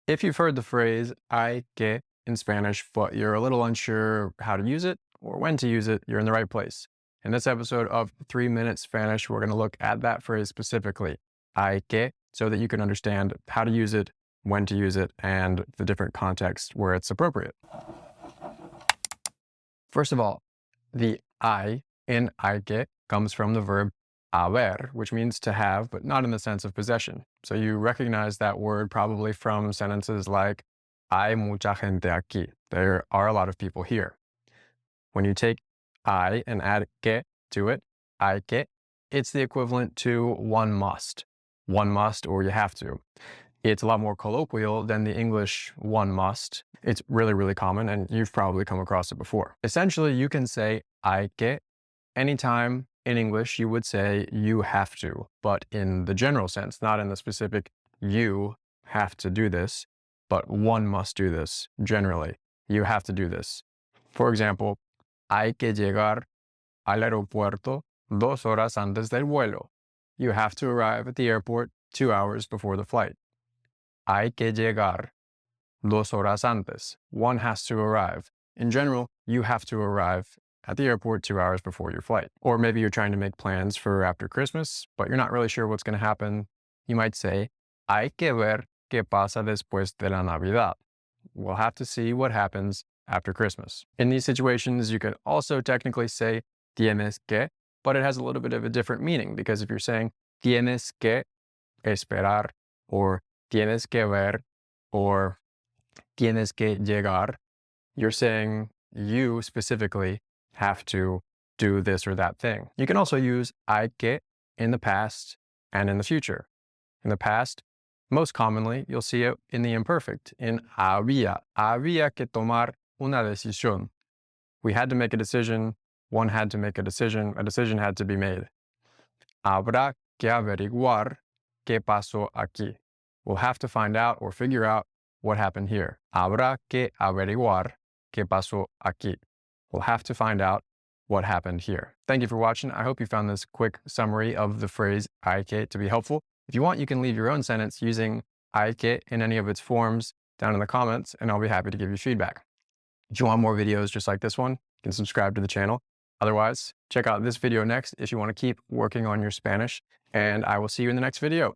If you've heard the phrase "hay que" in Spanish, but you're a little unsure how to use it or when to use it, you're in the right place. In this episode of 3 Minute Spanish, we're going to look at that phrase specifically, "hay que," so that you can understand how to use it, when to use it, and the different contexts where it's appropriate. First of all, the "I" in "hay que" comes from the verb haber, which means to have, but not in the sense of possession. So you recognize that word probably from sentences like, hay mucha gente aquí. There are a lot of people here. When you take I and add que to it, hay que, it's the equivalent to one must. One must or you have to. It's a lot more colloquial than the English one must. It's really, really common, and you've probably come across it before. Essentially, you can say hay que anytime in English you would say you have to, but in the general sense, not in the specific you have to do this, but one must do this generally. You have to do this. For example, hay que llegar al aeropuerto 2 horas antes del vuelo. You have to arrive at the airport 2 hours before the flight. Hay que llegar 2 horas antes. One has to arrive. In general, you have to arrive at the airport 2 hours before your flight. Or maybe you're trying to make plans for after Christmas, but you're not really sure what's going to happen. You might say, hay que ver qué pasa después de la Navidad. We'll have to see what happens after Christmas. In these situations, you could also technically say tienes que, but it has a little bit of a different meaning because if you're saying tienes que esperar or tienes que ver or tienes que llegar, you're saying you specifically have to do this or that thing. You can also use hay que in the past and in the future. In the past, most commonly, you'll see it in the imperfect, in había. Había que tomar una decisión. We had to make a decision, one had to make a decision had to be made. Habrá que averiguar qué pasó aquí. We'll have to find out or figure out what happened here. Habrá que averiguar qué pasó aquí. We'll have to find out what happened here. Thank you for watching. I hope you found this quick summary of the phrase hay que to be helpful. If you want, you can leave your own sentence using hay que in any of its forms down in the comments, and I'll be happy to give you feedback. If you want more videos just like this one, you can subscribe to the channel. Otherwise, check out this video next if you want to keep working on your Spanish, and I will see you in the next video.